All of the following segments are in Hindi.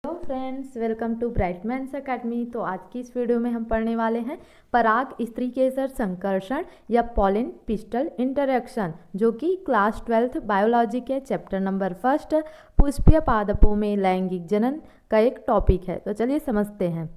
Hello friends, welcome to Brightman's academy. तो आज की इस वीडियो में हम पढ़ने वाले हैं पराग स्त्रीकेसर संकर्षण या पॉलिन पिस्टल इंटरेक्शन, जो कि क्लास 12th बायोलॉजी के चैप्टर नंबर 1 पुष्पीय पादपों में लैंगिक जनन का एक टॉपिक है। तो चलिए समझते हैं।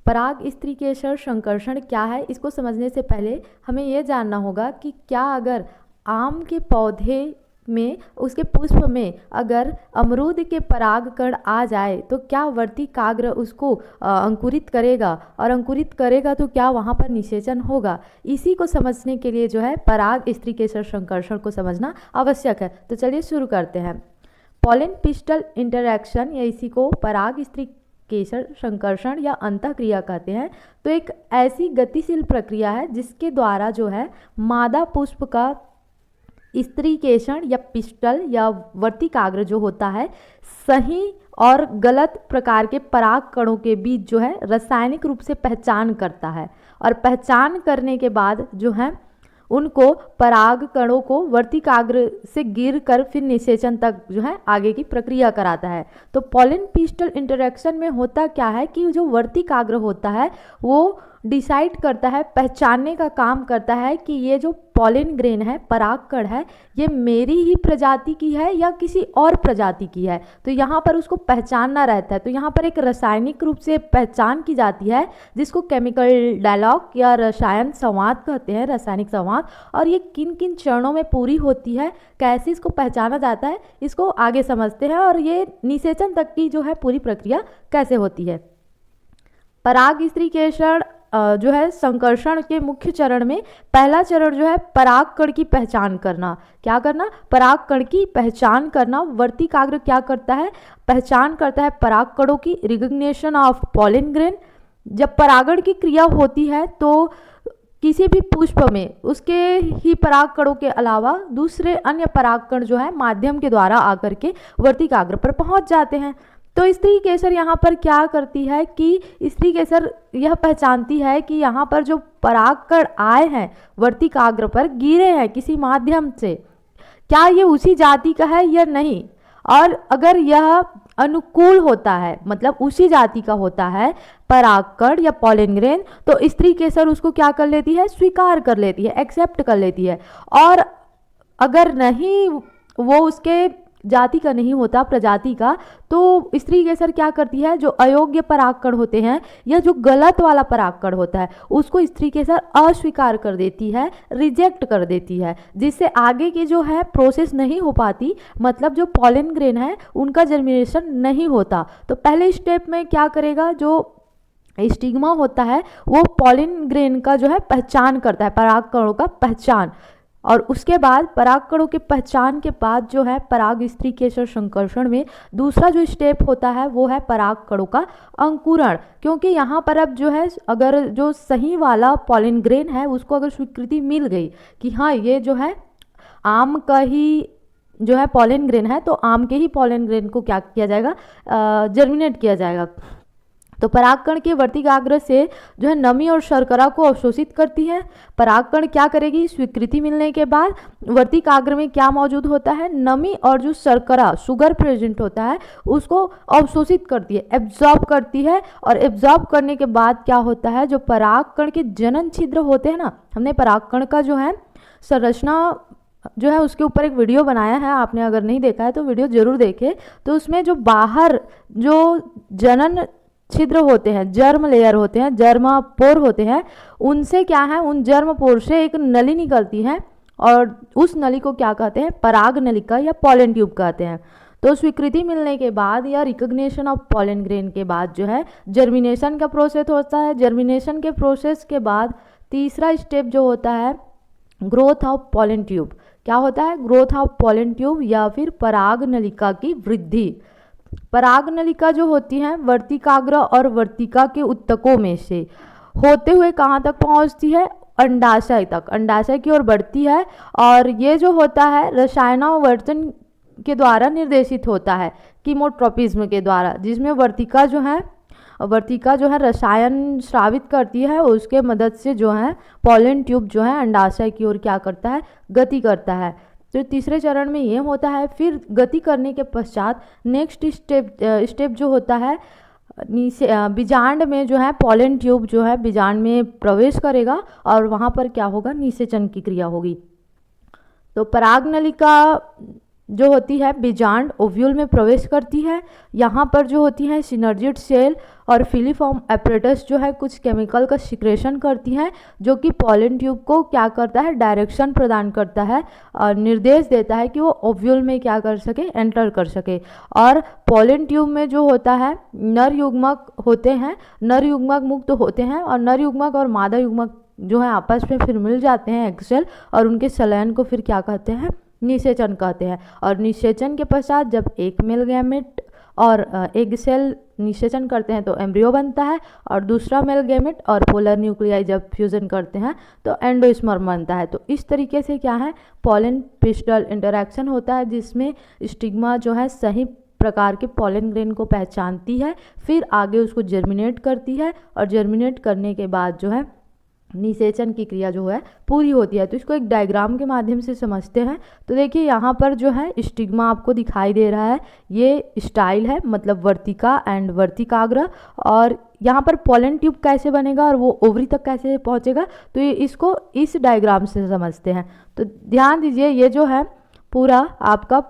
पराग स्त्रीकेसर संकर्षण क्या है, इसको समझने से पहले हमें यह जानना होगा कि क्या अगर आम के पौधे में उसके पुष्प में अगर अमरूद के परागकण आ जाए तो क्या वर्तिकाग्र उसको अंकुरित करेगा, और अंकुरित करेगा तो क्या वहाँ पर निषेचन होगा। इसी को समझने के लिए जो है पराग स्त्रीकेसर संकर्षण को समझना आवश्यक है। तो चलिए शुरू करते हैं। पॉलिन पिस्टल इंटरैक्शन या इसी को पराग स्त्रीकेसर संकर्षण या अंतःक्रिया कहते हैं। तो एक ऐसी गतिशील प्रक्रिया है जिसके द्वारा जो है मादा पुष्प का स्त्रीकेसर या पिस्टल या वर्तिकाग्र जो होता है सही और गलत प्रकार के पराग कणों के बीच जो है रासायनिक रूप से पहचान करता है, और पहचान करने के बाद जो है उनको पराग कणों को वर्तिकाग्र से गिर कर फिर निषेचन तक जो है आगे की प्रक्रिया कराता है। तो पॉलिन पिस्टल इंटरेक्शन में होता क्या है कि जो वर्तिकाग्र होता है वो डिसाइड करता है, पहचानने का काम करता है कि ये जो पॉलिन ग्रेन है, परागकण है, ये मेरी ही प्रजाति की है या किसी और प्रजाति की है। तो यहाँ पर उसको पहचानना रहता है। तो यहाँ पर एक रासायनिक रूप से पहचान की जाती है जिसको केमिकल डायलॉग या रसायन संवाद कहते हैं, रासायनिक संवाद। और ये किन किन चरणों में पूरी होती है, कैसे इसको पहचाना जाता है, इसको आगे समझते हैं, और ये निषेचन तक की जो है पूरी प्रक्रिया कैसे होती है। पराग स्त्रीकेसर जो है संकर्षण के मुख्य चरण में पहला चरण जो है परागकण की पहचान करना। क्या करना? परागकण की पहचान करना। वर्तिकाग्र क्या करता है? पहचान करता है परागकणों की, रिकग्निशन ऑफ पॉलिन ग्रेन। जब परागण की क्रिया होती है तो किसी भी पुष्प में उसके ही परागकणों के अलावा दूसरे अन्य परागकण जो है माध्यम के द्वारा आकर के वर्तिकाग्र पर पहुंच जाते हैं। तो स्त्रीकेसर यहाँ पर क्या करती है कि स्त्रीकेसर यह पहचानती है कि यहाँ पर जो परागकण आए हैं वर्तिकाग्र पर, गिरे हैं किसी माध्यम से, क्या ये उसी जाति का है या नहीं। और अगर यह अनुकूल होता है, मतलब उसी जाति का होता है परागकण या पॉलिन ग्रेन, तो स्त्रीकेसर उसको क्या कर लेती है? स्वीकार कर लेती है, एक्सेप्ट कर लेती है। और अगर नहीं, वो उसके जाति का नहीं होता, प्रजाति का, तो स्त्रीकेसर क्या करती है? जो अयोग्य परागकण होते हैं या जो गलत वाला परागकण होता है उसको स्त्रीकेसर अस्वीकार कर देती है, रिजेक्ट कर देती है, जिससे आगे की जो है प्रोसेस नहीं हो पाती। मतलब जो पॉलिन ग्रेन है उनका जर्मिनेशन नहीं होता। तो पहले स्टेप में क्या करेगा? जो स्टिग्मा होता है वो पॉलिन ग्रेन का जो है पहचान करता है, परागकणों का पहचान। और उसके बाद परागकणों के पहचान के बाद जो है पराग स्त्रीकेसर संकर्षण में दूसरा जो स्टेप होता है वो है परागकणों का अंकुरण। क्योंकि यहाँ पर अब जो है अगर जो सही वाला पॉलिन ग्रेन है उसको अगर स्वीकृति मिल गई कि हाँ ये जो है आम का ही जो है पॉलिन ग्रेन है, तो आम के ही पॉलिन ग्रेन को क्या किया जाएगा? जर्मिनेट किया जाएगा। तो परागकण के वर्तिकाग्र से जो है नमी और शर्करा को अवशोषित करती है। परागकण क्या करेगी? स्वीकृति मिलने के बाद वर्तिकाग्र में क्या मौजूद होता है? नमी और जो शर्करा, शुगर प्रेजेंट होता है, उसको अवशोषित करती है, एब्जॉर्ब करती है। और एब्जॉर्ब करने के बाद क्या होता है? जो परागकण के जनन छिद्र होते हैं ना, हमने परागकण का जो है संरचना जो है उसके ऊपर एक वीडियो बनाया है, आपने अगर नहीं देखा है तो वीडियो जरूर देखें। तो उसमें जो बाहर जो जनन छिद्र होते हैं, जर्म लेयर होते हैं, जर्म पोर होते हैं, उनसे क्या है? उन जर्म पोर से एक नली निकलती है, और उस नली को क्या कहते हैं? पराग नलिका या पॉलन ट्यूब कहते हैं। तो स्वीकृति मिलने के बाद या रिकग्निशन ऑफ पॉलन ग्रेन के बाद जो है जर्मिनेशन का प्रोसेस होता है। जर्मिनेशन के प्रोसेस के बाद तीसरा स्टेप जो होता है ग्रोथ ऑफ पॉलन ट्यूब। क्या होता है? ग्रोथ ऑफ पॉलन ट्यूब या फिर पराग नलिका की वृद्धि। पराग नलिका जो होती है वर्तिकाग्र और वर्तिका के उत्तकों में से होते हुए कहाँ तक पहुँचती है? अंडाशय तक, अंडाशय की ओर बढ़ती है। और ये जो होता है रसायनावर्तन के द्वारा निर्देशित होता है, कीमोट्रोपिज्म के द्वारा, जिसमें वर्तिका जो है रसायन स्रावित करती है, उसके मदद से जो है पॉलन ट्यूब जो है अंडाशय की ओर क्या करता है? गति करता है। तो तीसरे चरण में ये होता है। फिर गति करने के पश्चात नेक्स्ट स्टेप जो होता है, नीचे बीजांड में जो है पॉलन ट्यूब जो है बीजांड में प्रवेश करेगा और वहाँ पर क्या होगा, निषेचन की क्रिया होगी। तो परागनलिका जो होती है बीजांड ओव्यूल में प्रवेश करती है। यहाँ पर जो होती है सिनर्जिड सेल और फिलीफॉर्म एपरेटस जो है कुछ केमिकल का सिक्रेशन करती हैं, जो कि पॉलन ट्यूब को क्या करता है, डायरेक्शन प्रदान करता है और निर्देश देता है कि वो ओव्यूल में क्या कर सके, एंटर कर सके। और पॉलन ट्यूब में जो होता है नर युग्मक होते हैं, नर युग्मक मुक्त होते हैं और नर युग्मक और मादा युग्मक जो है आपस में फिर मिल जाते हैं एग सेल, और उनके संलयन को फिर क्या कहते हैं, निषेचन कहते हैं। और निषेचन के पश्चात जब एक मेल गैमेट और एग सेल निषेचन करते हैं तो एम्ब्रियो बनता है, और दूसरा मेल गैमेट और पोलर न्यूक्लियाई जब फ्यूजन करते हैं तो एंडोस्पर्म बनता है। तो इस तरीके से क्या है, पॉलन पिस्टल इंटरैक्शन होता है, जिसमें स्टिग्मा जो है सही प्रकार के पॉलन ग्रेन को पहचानती है, फिर आगे उसको जर्मिनेट करती है, और जर्मिनेट करने के बाद जो है निषेचन की क्रिया जो है पूरी होती है। तो इसको एक डायग्राम के माध्यम से समझते हैं। तो देखिए यहाँ पर जो है स्टिग्मा आपको दिखाई दे रहा है, ये स्टाइल है, मतलब वर्तिका एंड वर्तिकाग्र। और यहाँ पर पॉलन ट्यूब कैसे बनेगा और वो ओवरी तक कैसे पहुँचेगा, तो ये इसको इस डायग्राम से समझते हैं। तो ध्यान दीजिए, ये जो है पूरा आपका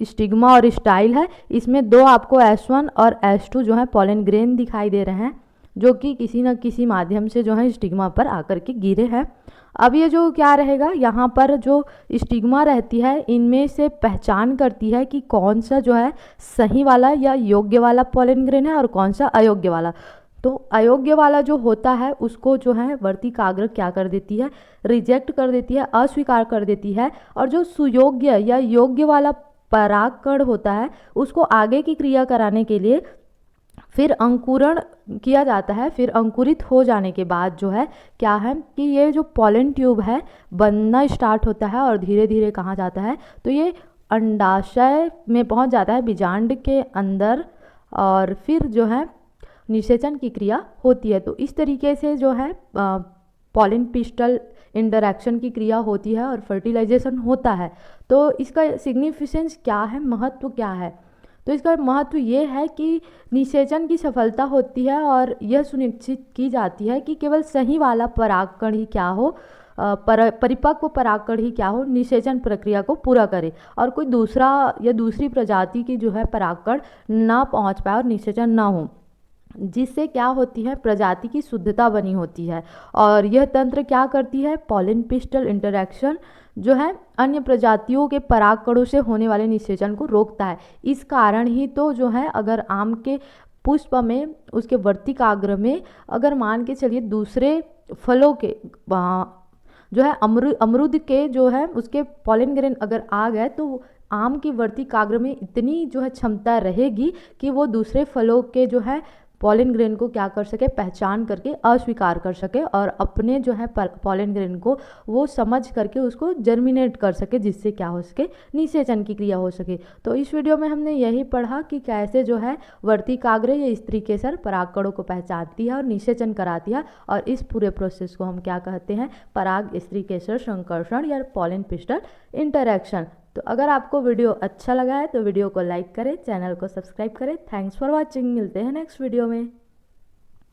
स्टिग्मा और स्टाइल है, इसमें दो आपको S1 और S2 जो है पॉलन ग्रेन दिखाई दे रहे हैं, जो कि किसी न किसी माध्यम से जो है स्टिग्मा पर आकर के गिरे हैं। अब ये जो क्या रहेगा, यहाँ पर जो स्टिग्मा रहती है इनमें से पहचान करती है कि कौन सा जो है सही वाला या योग्य वाला पॉलन ग्रेन है और कौन सा अयोग्य वाला। तो अयोग्य वाला जो होता है उसको जो है वर्तिकाग्र क्या कर देती है, रिजेक्ट कर देती है, अस्वीकार कर देती है। और जो सुयोग्य या योग्य वाला परागकण होता है उसको आगे की क्रिया कराने के लिए फिर अंकुरण किया जाता है। फिर अंकुरित हो जाने के बाद जो है क्या है कि ये जो पॉलन ट्यूब है बनना स्टार्ट होता है और धीरे धीरे कहाँ जाता है, तो ये अंडाशय में पहुंच जाता है बीजांड के अंदर, और फिर जो है निषेचन की क्रिया होती है। तो इस तरीके से जो है पॉलन पिस्टल इंटरैक्शन की क्रिया होती है और फर्टिलाइजेशन होता है। तो इसका सिग्निफिकेंस क्या है, महत्व क्या है, तो इसका महत्व ये है कि निषेचन की सफलता होती है और यह सुनिश्चित की जाती है कि केवल सही वाला परागकण ही क्या हो, परिपक्व परागकण ही क्या हो, निषेचन प्रक्रिया को पूरा करे, और कोई दूसरा या दूसरी प्रजाति की जो है परागकण ना पहुंच पाए और निषेचन ना हो, जिससे क्या होती है, प्रजाति की शुद्धता बनी होती है। और यह तंत्र क्या करती है, पॉलन पिस्टल इंटरैक्शन जो है अन्य प्रजातियों के परागकणों से होने वाले निषेचन को रोकता है। इस कारण ही तो जो है अगर आम के पुष्प में उसके वर्तिकाग्र में अगर मान के चलिए दूसरे फलों के जो है अमरूद के जो है उसके पॉलन ग्रेन अगर आ गए तो आम की वर्तिकाग्र में इतनी जो है क्षमता रहेगी कि वो दूसरे फलों के जो है पॉलन ग्रेन को क्या कर सके, पहचान करके अस्वीकार कर सके और अपने जो है पॉलन ग्रेन को वो समझ करके उसको जर्मिनेट कर सके, जिससे क्या हो सके, निषेचन की क्रिया हो सके। तो इस वीडियो में हमने यही पढ़ा कि कैसे जो है वर्तिकाग्र या स्त्री केसर परागकणों को पहचानती है और निषेचन कराती है, और इस पूरे प्रोसेस को हम क्या कहते हैं, पराग स्त्री केसर संकर्षण या पॉलन पिस्टल इंटरैक्शन। तो अगर आपको वीडियो अच्छा लगा है तो वीडियो को लाइक करें, चैनल को सब्सक्राइब करें। थैंक्स फॉर वॉचिंग, मिलते हैं नेक्स्ट वीडियो में।